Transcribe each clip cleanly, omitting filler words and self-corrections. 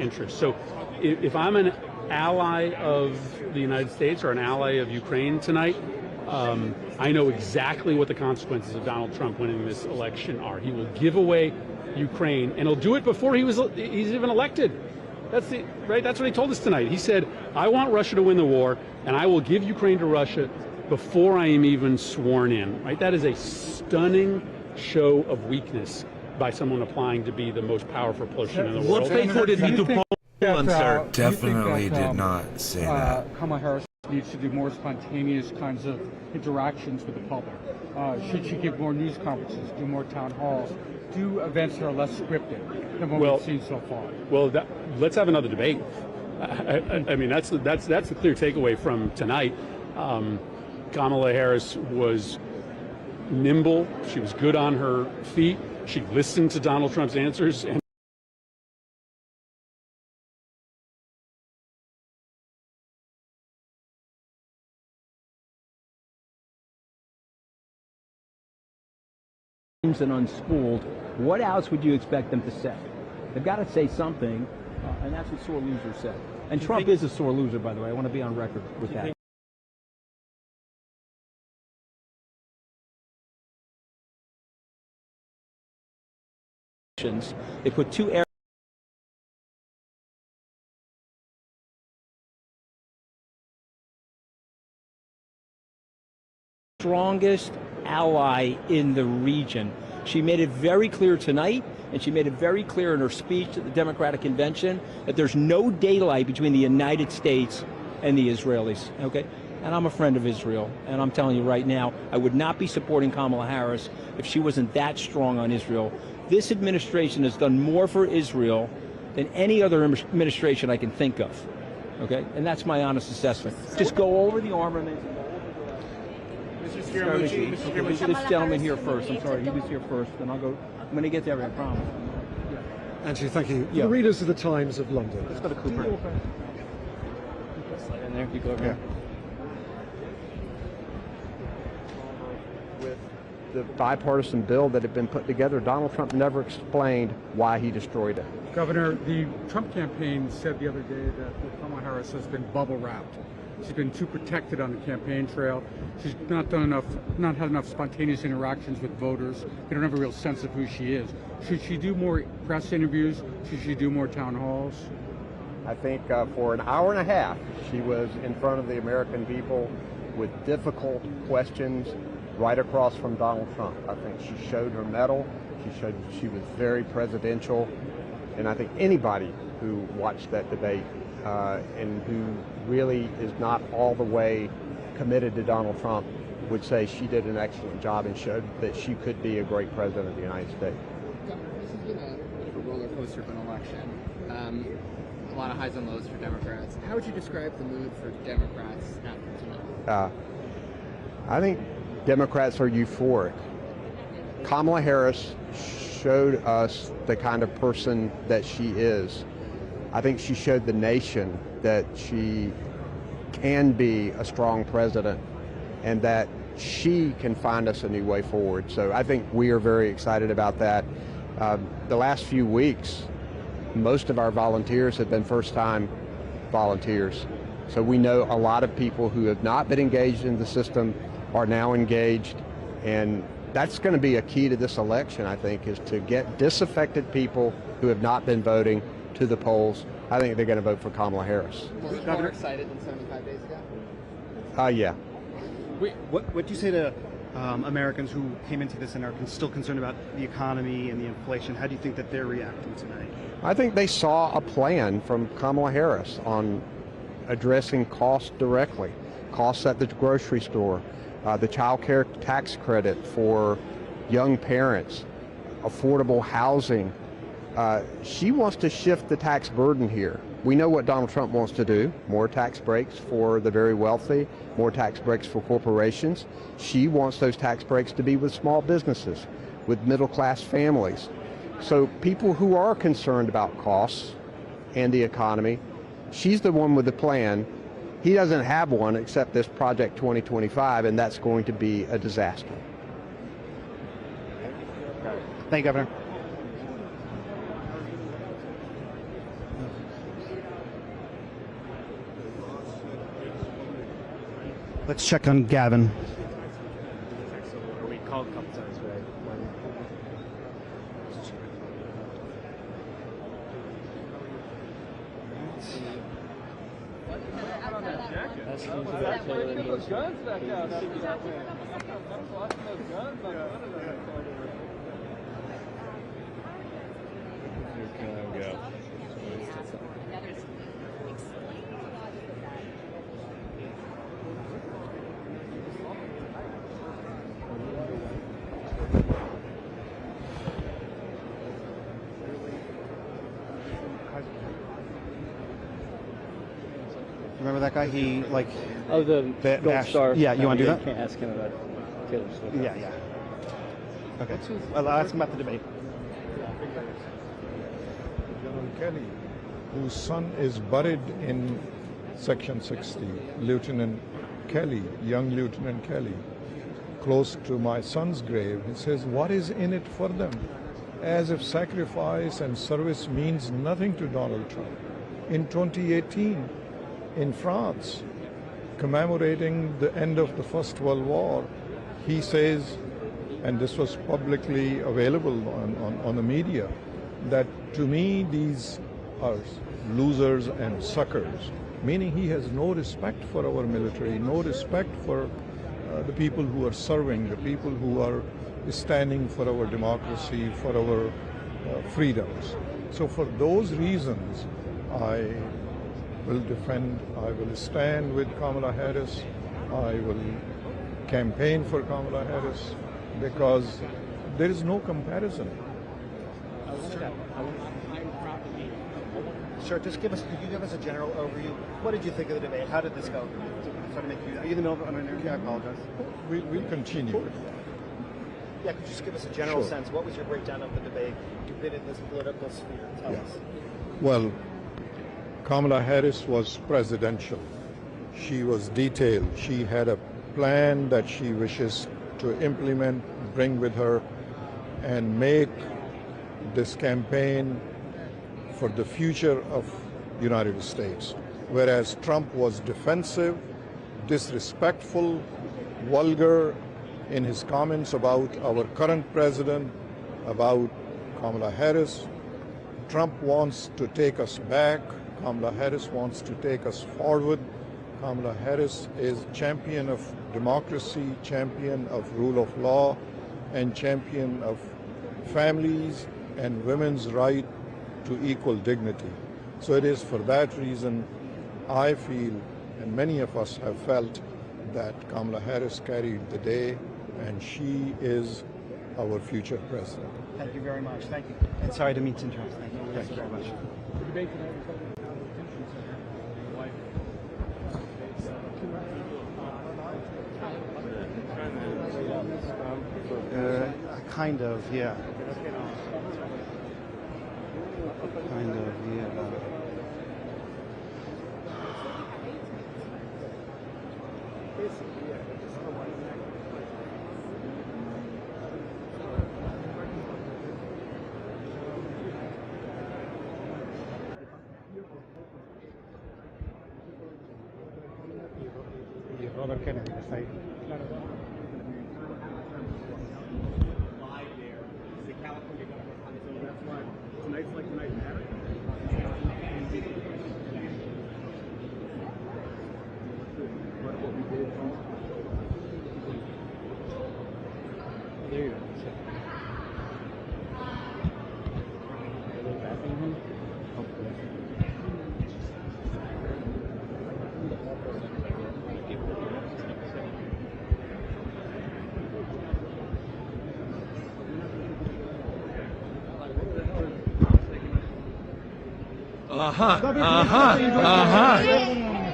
interests. So if I'm an ally of the United States or an ally of Ukraine tonight, I know exactly what the consequences of Donald Trump winning this election are. He will give away Ukraine, and he'll do it before he's even elected. That's what he told us tonight. He said, I want Russia to win the war, and I will give Ukraine to Russia before I am even sworn in. Right? That is a stunning show of weakness by someone applying to be the most powerful person in the world. What faith would it be to Poland, sir? Definitely did not say that. Kamala Harris needs to do more spontaneous kinds of interactions with the public. Should she give more news conferences, do more town halls, do events that are less scripted than what we've seen so far? Well, let's have another debate. I mean, that's the clear takeaway from tonight. Kamala Harris was nimble. She was good on her feet. She listened to Donald Trump's answers. And and unschooled, what else would you expect them to say? They've got to say something, and that's what sore losers say. And Trump is a sore loser, by the way. I want to be on record with that. They put two air strongest ally in the region. She made it very clear tonight, and she made it very clear in her speech at the Democratic Convention, that there's no daylight between the United States and the Israelis, okay? And I'm a friend of Israel, and I'm telling you right now, I would not be supporting Kamala Harris if she wasn't that strong on Israel. This administration has done more for Israel than any other administration I can think of, okay? And that's my honest assessment. Just go over the armaments. This gentleman here first. I'm sorry, he was here first. Then I'll go. I'm going to get there, I promise. Andrew, thank you. Yeah. The readers of the Times of London. Let's go to Cooper. Slide in there. You go over there. With the bipartisan bill that had been put together, Donald Trump never explained why he destroyed it. Governor, the Trump campaign said the other day that Kamala Harris has been bubble wrapped. She's been too protected on the campaign trail. She's not had enough spontaneous interactions with voters. They don't have a real sense of who she is. Should she do more press interviews? Should she do more town halls? I think for an hour and a half, she was in front of the American people with difficult questions right across from Donald Trump. I think she showed her mettle. She showed she was very presidential. And I think anybody who watched that debate and who really is not all the way committed to Donald Trump would say she did an excellent job and showed that she could be a great president of the United States. This has been a roller coaster of an election. A lot of highs and lows for Democrats. How would you describe the mood for Democrats after tonight? I think Democrats are euphoric. Kamala Harris showed us the kind of person that she is. I think she showed the nation that she can be a strong president and that she can find us a new way forward. So I think we are very excited about that. The last few weeks, most of our volunteers have been first-time volunteers. So we know a lot of people who have not been engaged in the system are now engaged, and that's going to be a key to this election, I think, is to get disaffected people who have not been voting to the polls. I think they're going to vote for Kamala Harris. More excited than 75 days ago? Yeah. What do you say to Americans who came into this and are still concerned about the economy and the inflation? How do you think that they're reacting tonight? I think they saw a plan from Kamala Harris on addressing costs directly, costs at the grocery store, the child care tax credit for young parents, affordable housing. She wants to shift the tax burden here. We know what Donald Trump wants to do, more tax breaks for the very wealthy, more tax breaks for corporations. She wants those tax breaks to be with small businesses, with middle-class families. So people who are concerned about costs and the economy, she's the one with the plan. He doesn't have one except this Project 2025, and that's going to be a disaster. Thank you, Governor. Let's check on Gavin. We called a couple times, right? Remember that guy? He like Oh, the Gold Star. Yeah, you want to do that? Can't ask him about Taylor Swift. Yeah, yeah. Okay. I'll ask him about the debate. General Kelly, whose son is buried in Section 60, Lieutenant Kelly, young Lieutenant Kelly, close to my son's grave. He says, what is in it for them? As if sacrifice and service means nothing to Donald Trump. In 2018, in France, commemorating the end of the First World War, he says, and this was publicly available on the media, that to me these are losers and suckers, meaning he has no respect for our military, no respect for the people who are serving, the people who are standing for our democracy, for our freedoms. So for those reasons, I will defend, I will stand with Kamala Harris, I will campaign for Kamala Harris, because there is no comparison. Sure, just could you give us a general overview? What did you think of the debate? How did this go? Are you in the middle of an interview? I apologize. We'll continue. Yeah, could you just give us a general Sure. sense? What was your breakdown of the debate? You've been in this political sphere. Tell us. Well, Kamala Harris was presidential. She was detailed. She had a plan that she wishes to implement, bring with her, and make this campaign for the future of the United States. Whereas Trump was defensive, disrespectful, vulgar in his comments about our current president, about Kamala Harris. Trump wants to take us back. Kamala Harris wants to take us forward. Kamala Harris is champion of democracy, champion of rule of law, and champion of families and women's right to equal dignity. So it is for that reason I feel, and many of us have felt, that Kamala Harris carried the day, and she is our future president. Thank you very much. Thank you. And sorry to meet to interrupt. Thank you very much. Kind of, yeah. Kind of, yeah. Robert Kennedy, está ahí. Tonight's like tonight matter. What we did. There you go.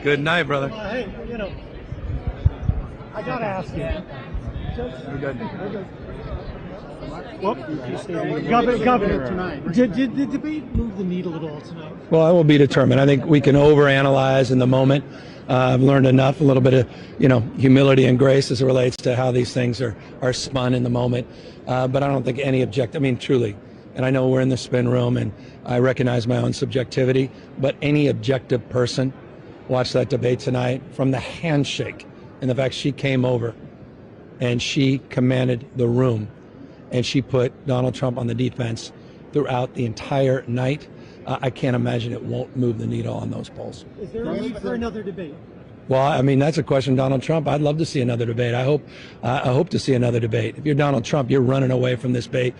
Good night, brother. Hey, you know, I gotta ask you. Governor, tonight. Did the debate move the needle at all tonight? Well, I will be determined. I think we can overanalyze in the moment. I've learned enough, a little bit of, humility and grace as it relates to how these things are spun in the moment. But I don't think any truly, and I know we're in the spin room and I recognize my own subjectivity, but any objective person watched that debate tonight, from the handshake and the fact she came over and she commanded the room and she put Donald Trump on the defense throughout the entire night. I can't imagine it won't move the needle on those polls. Is there a need for another debate? Well, I mean, that's a question, Donald Trump. I'd love to see another debate. I hope to see another debate. If you're Donald Trump, you're running away from this debate.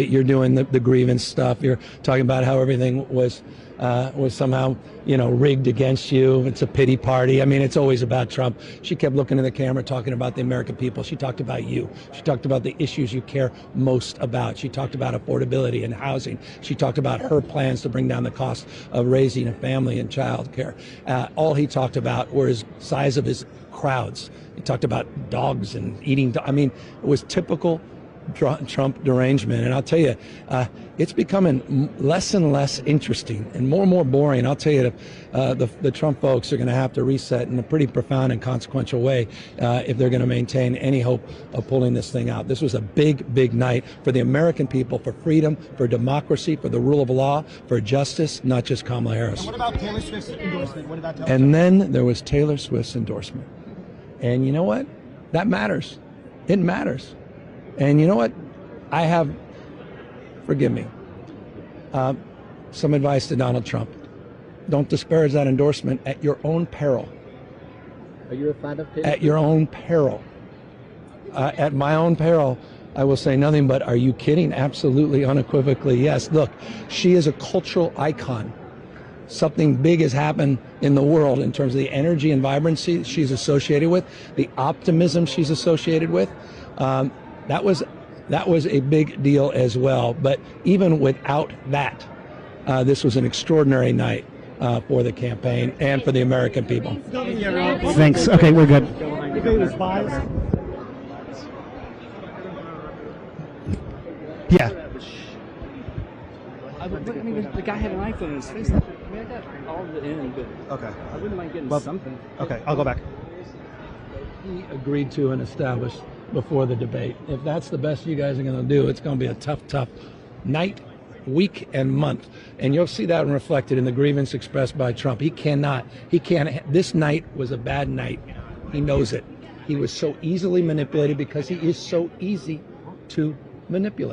You're doing the grievance stuff. You're talking about how everything was somehow, rigged against you. It's a pity party. I mean, it's always about Trump. She kept looking in the camera, talking about the American people. She talked about you. She talked about the issues you care most about. She talked about affordability and housing. She talked about her plans to bring down the cost of raising a family and child care. All he talked about were his size of his crowds. He talked about dogs and eating. I mean, it was typical Trump derangement. And I'll tell you, it's becoming less and less interesting and more boring. I'll tell you, the Trump folks are going to have to reset in a pretty profound and consequential way if they're going to maintain any hope of pulling this thing out. This was a big night for the American people, for freedom, for democracy, for the rule of law, for justice, not just Kamala Harris. And what about Taylor Swift's endorsement? What about Taylor And then there was Taylor Swift's endorsement. And you know what? That matters. It matters. And you know what? I have, forgive me, some advice to Donald Trump. Don't disparage that endorsement at your own peril. Are you a fan of Taylor? At your own peril. At my own peril, I will say nothing but, are you kidding? Absolutely, unequivocally, yes. Look, she is a cultural icon. Something big has happened in the world in terms of the energy and vibrancy she's associated with, the optimism she's associated with. That was a big deal as well. But even without that, this was an extraordinary night for the campaign and for the American people. Thanks. Okay, we're good. Debate was biased. Yeah. I mean, the guy had an iPhone in his face. I mean, I got all of it in, but Okay. I wouldn't mind getting something. Okay, I'll go back. He agreed to and established before the debate. If that's the best you guys are going to do, it's going to be a tough night, week, and month. And you'll see that reflected in the grievance expressed by Trump. He can't. This night was a bad night. He knows it. He was so easily manipulated because he is so easy to manipulate.